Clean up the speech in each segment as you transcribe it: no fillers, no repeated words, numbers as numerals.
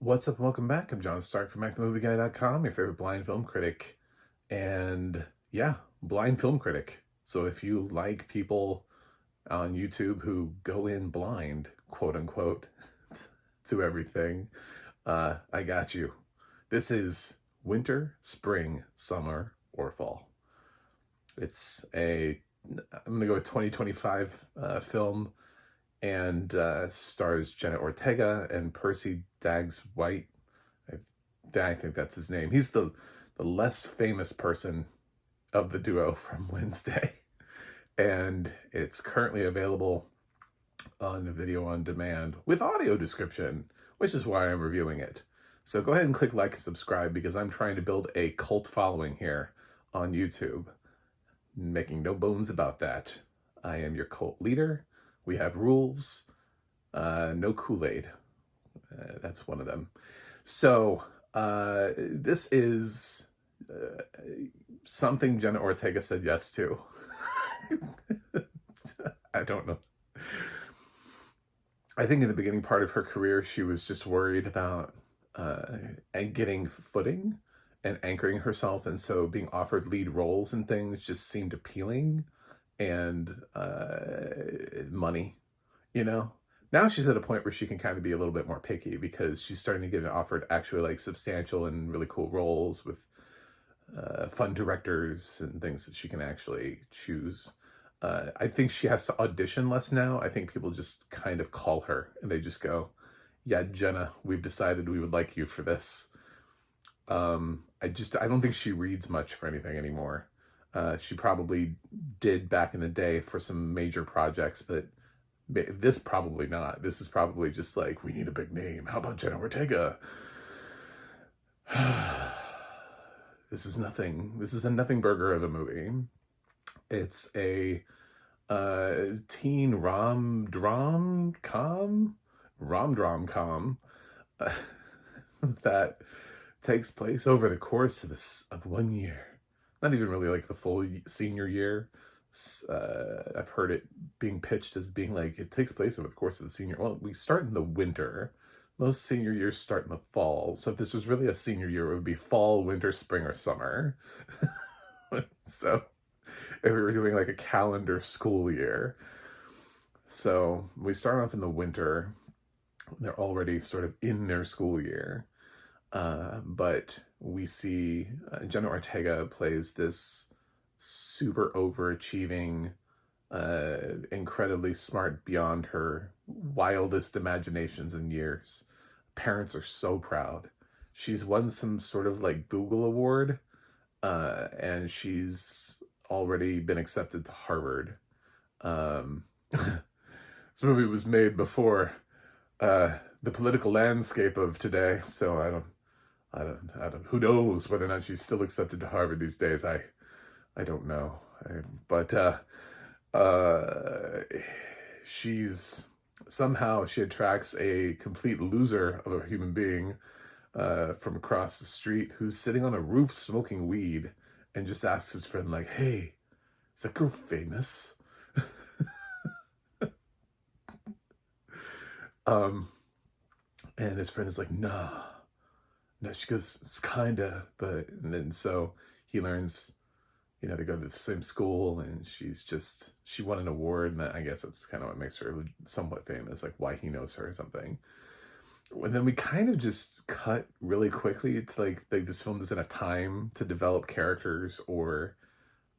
What's up? Welcome back. I'm John Stark from MacTheMovieGuy.com, your favorite blind film critic. And yeah, blind film critic. So if you like people on YouTube who go in blind, quote unquote, to everything, I got you. This is winter, spring, summer, or fall. I'm going to go with 2025 film and stars Jenna Ortega and Percy Daggs White. I think that's his name. He's the less famous person of the duo from Wednesday. And it's currently available on video on demand with audio description, which is why I'm reviewing it. So go ahead and click like and subscribe because I'm trying to build a cult following here on YouTube. Making no bones about that. I am your cult leader. We have rules. No Kool-Aid. That's one of them. So this is something Jenna Ortega said yes to. I don't know. I think in the beginning part of her career, she was just worried about getting footing and anchoring herself. And so being offered lead roles and things just seemed appealing, and money, you know? Now she's at a point where she can kind of be a little bit more picky because she's starting to get offered actually like substantial and really cool roles with fun directors and things that she can actually choose. I think she has to audition less now. I think people just kind of call her and they just go, yeah, Jenna, we've decided we would like you for this. I don't think she reads much for anything anymore. She probably did back in the day for some major projects, but this probably not. This is probably just like, we need a big name. How about Jenna Ortega? This is nothing. This is a nothing burger of a movie. It's a teen rom-drom-com that takes place over the course of 1 year. Not even really like the full senior year. I've heard it being pitched as being like it takes place over the course of the senior. Well, we start in the winter. Most senior years start in the fall. So if this was really a senior year, it would be fall, winter, spring, or summer. So if we were doing like a calendar school year. So we start off in the winter. They're already sort of in their school year. But we see Jenna Ortega plays this super overachieving, incredibly smart beyond her wildest imaginations and years. Parents are so proud. She's won some sort of like Google award, and she's already been accepted to Harvard. This movie was made before the political landscape of today, so I don't. Who knows whether or not she's still accepted to Harvard these days? I don't know. She attracts a complete loser of a human being from across the street who's sitting on a roof smoking weed and just asks his friend like, "Hey, is that girl famous?" And his friend is like, "Nah." No, she goes, "It's kinda," and then so he learns, they go to the same school, and she won an award, and I guess that's kind of what makes her somewhat famous, like why he knows her or something. And then we kind of just cut really quickly. It's like this film doesn't have time to develop characters or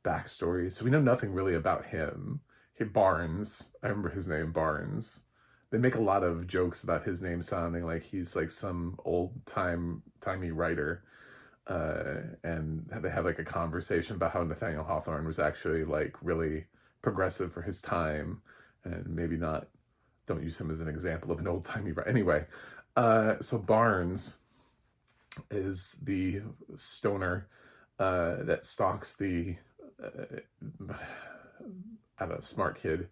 backstory, so we know nothing really about him. Barnes, I remember his name, Barnes. They make a lot of jokes about his name sounding like he's like some timey writer. And they have like a conversation about how Nathaniel Hawthorne was actually like really progressive for his time, and maybe don't use him as an example of an old-timey writer. Anyway, so Barnes is the stoner that stalks the smart kid.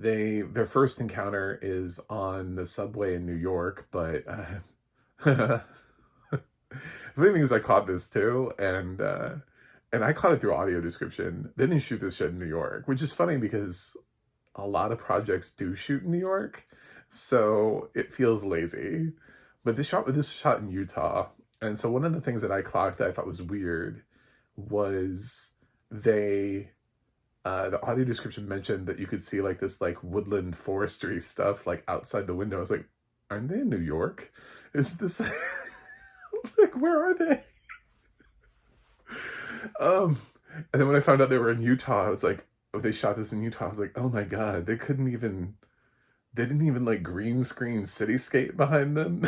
Their first encounter is on the subway in New York, but the funny thing is I caught this too, and I caught it through audio description. They didn't shoot this shit in New York, which is funny because a lot of projects do shoot in New York. So it feels lazy. But this was shot in Utah. And so one of the things that I clocked that I thought was weird was they the audio description mentioned that you could see like this like woodland forestry stuff like outside the window. I was like, aren't they in New York? Is this like where are they? Um and then when I found out they were in Utah, I was like, oh, they shot this in Utah. I was like, oh my God, they didn't even like green screen cityscape behind them.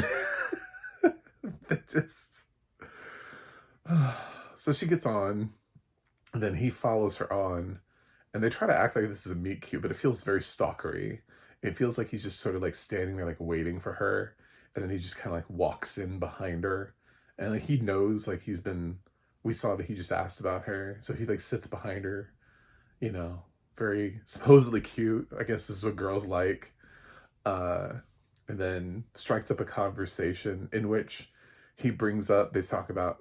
They just so she gets on, and then he follows her on, and they try to act like this is a meet cute, but it feels very stalkery. It feels like he's just sort of like standing there, like waiting for her, and then he just kind of like walks in behind her, and like he knows like he's been. We saw that he just asked about her, so he like sits behind her, you know, very supposedly cute. I guess this is what girls like. Uh, and then strikes up a conversation in which they talk about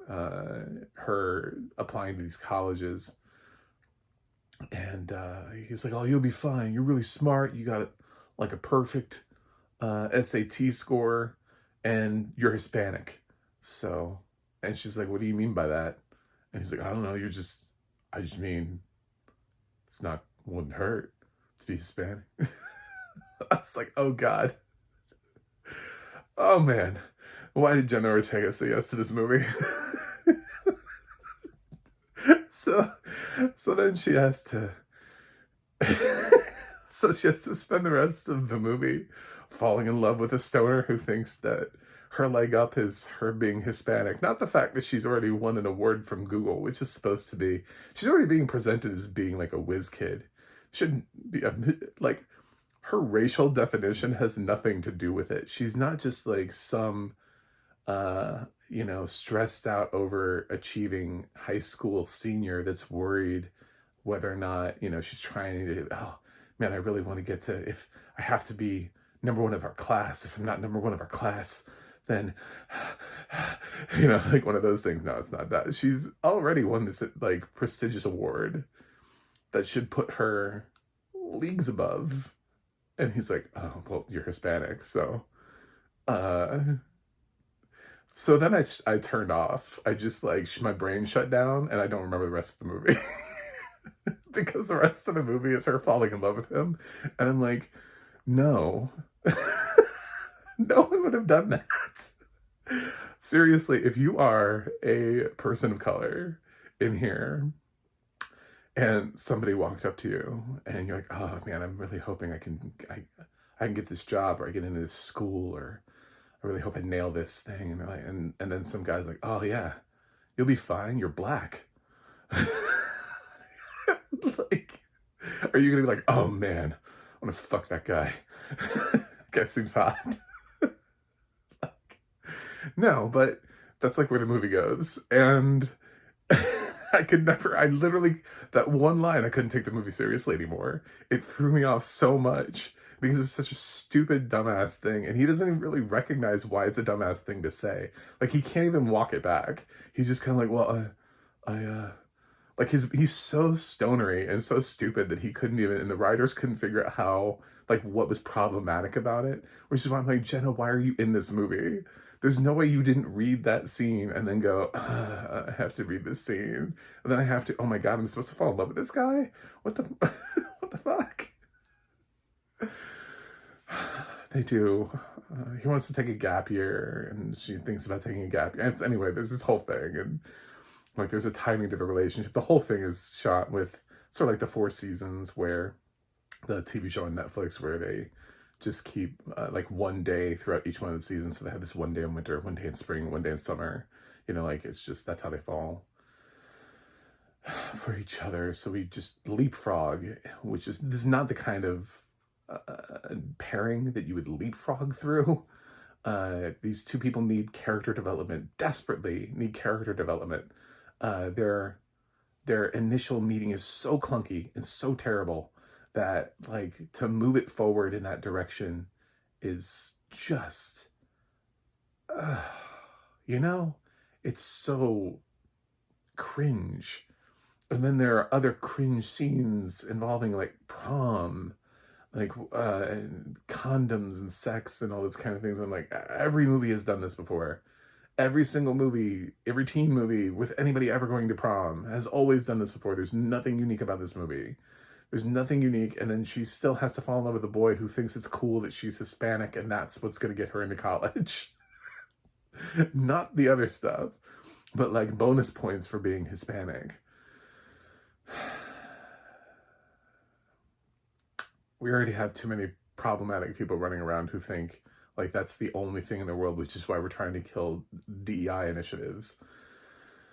her applying to these colleges, and he's like, oh, you'll be fine, you're really smart, you got like a perfect SAT score, and you're Hispanic. So, and she's like, what do you mean by that? And he's like, I don't know, I just mean it's not, wouldn't hurt to be Hispanic. I was like, oh God. Oh man. Why did Jenna Ortega say yes to this movie? so so then she has to so she has to spend the rest of the movie falling in love with a stoner who thinks that her leg up is her being Hispanic, not the fact that she's already won an award from Google, which is supposed to be, she's already being presented as being like a whiz kid. Shouldn't be like, her racial definition has nothing to do with it. She's not just like some stressed out over achieving high school senior that's worried whether or not, she's trying to, oh man, I really want to get to, if I have to be number one of our class, if I'm not number one of our class, then, like one of those things. No, it's not that. She's already won this like prestigious award that should put her leagues above. And he's like, oh, well, you're Hispanic. Uh, so then I turned off. I just like, my brain shut down and I don't remember the rest of the movie. Because the rest of the movie is her falling in love with him. And I'm like, no. No one would have done that. Seriously, if you are a person of color in here and somebody walked up to you and you're like, oh man, I'm really hoping I can get this job, or I get into this school, or I really hope I nail this thing. And they're like, and then some guy's like, oh yeah, you'll be fine, you're black. Like, are you gonna be like, oh man, I'm gonna fuck that guy? Guy seems hot. No, but that's like where the movie goes. And I literally, that one line, I couldn't take the movie seriously anymore. It threw me off so much because it was such a stupid, dumbass thing. And he doesn't even really recognize why it's a dumbass thing to say. Like, he can't even walk it back. He's just kind of like, well, like he's so stonery and so stupid that he couldn't even, and the writers couldn't figure out how, like, what was problematic about it. Which is why I'm like, Jenna, why are you in this movie? There's no way you didn't read that scene and then go, I have to read this scene. And then I have to, oh my God, I'm supposed to fall in love with this guy? What the, what the fuck? They do. He wants to take a gap year, and she thinks about taking a gap year. Anyway, there's this whole thing, and like there's a timing to the relationship. The whole thing is shot with sort of like the Four Seasons, where the TV show on Netflix, where they just keep like one day throughout each one of the seasons. So they have this one day in winter, one day in spring, one day in summer. Like it's just, that's how they fall for each other. So we just leapfrog, which is, this is not the kind of pairing that you would leapfrog through. These two people need character development, desperately need character development. Their initial meeting is so clunky and so terrible that, like, to move it forward in that direction is just, it's so cringe. And then there are other cringe scenes involving like prom, like and condoms and sex and all those kind of things. I'm like, every movie has done this before. Every single movie, every teen movie with anybody ever going to prom has always done this before. There's nothing unique about this movie. There's nothing unique, and then she still has to fall in love with a boy who thinks it's cool that she's Hispanic, and that's what's going to get her into college. Not the other stuff, but like bonus points for being Hispanic. We already have too many problematic people running around who think like that's the only thing in the world, which is why we're trying to kill DEI initiatives.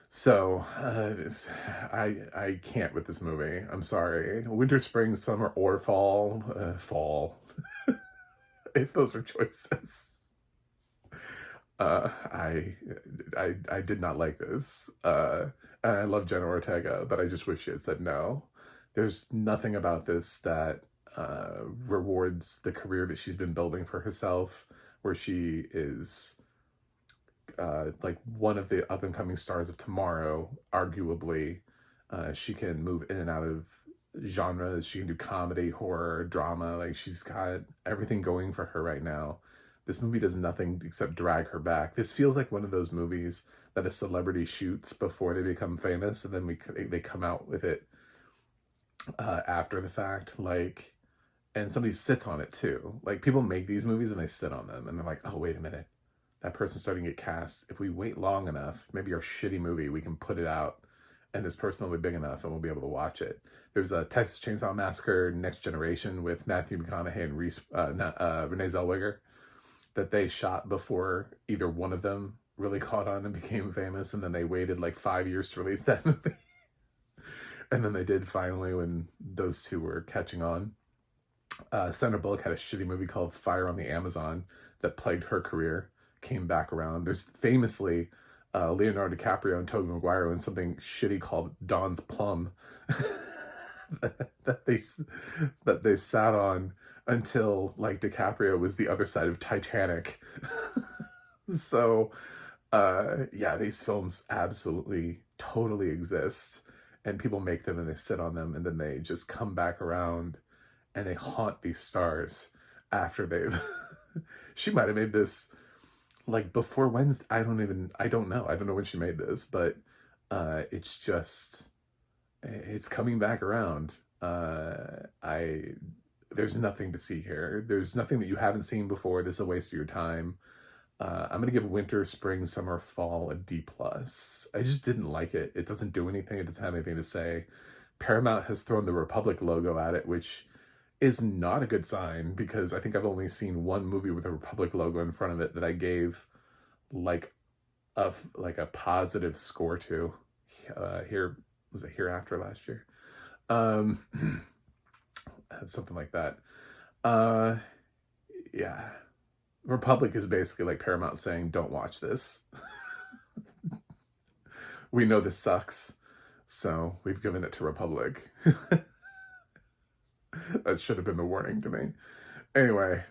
So I can't with this movie. I'm sorry. Winter, spring, summer, or fall. Fall. If those are choices. Uh, I, I did not like this. And I love Jenna Ortega, but I just wish she had said no. There's nothing about this that rewards the career that she's been building for herself, where she is like one of the up and coming stars of tomorrow. Arguably, she can move in and out of genres. She can do comedy, horror, drama. Like she's got everything going for her right now. This movie does nothing except drag her back. This feels like one of those movies that a celebrity shoots before they become famous, and then they come out with it after the fact. Like, and somebody sits on it too. Like people make these movies and they sit on them, and they're like, oh wait a minute, that person's starting to get cast. If we wait long enough, maybe our shitty movie, we can put it out, and this person will be big enough, and we'll be able to watch it. There's a Texas Chainsaw Massacre Next Generation with Matthew McConaughey and Renee Zellweger that they shot before either one of them really caught on and became famous, and then they waited like 5 years to release that movie. And then they did finally when those two were catching on. Sandra Bullock had a shitty movie called Fire on the Amazon that plagued her career, came back around. There's famously Leonardo DiCaprio and Tobey Maguire in something shitty called Don's Plum that they sat on until like DiCaprio was the other side of Titanic. So yeah, these films absolutely totally exist, and people make them and they sit on them, and then they just come back around and they haunt these stars after they've she might have made this like before Wednesday. I don't know. I don't know when she made this, but it's just it's coming back around. I There's nothing to see here. There's nothing that you haven't seen before. This is a waste of your time. I'm gonna give winter, spring, summer, fall a D plus. I just didn't like it. It doesn't do anything. It doesn't have anything to say. Paramount has thrown the Republic logo at it, which is not a good sign because I think I've only seen one movie with a Republic logo in front of it that I gave like a positive score to. Here was it Hereafter last year? Um, something like that. Yeah. Republic is basically like Paramount saying, don't watch this. We know this sucks, so we've given it to Republic. That should have been the warning to me. Anyway,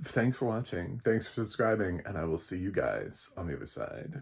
thanks for watching. Thanks for subscribing, and I will see you guys on the other side.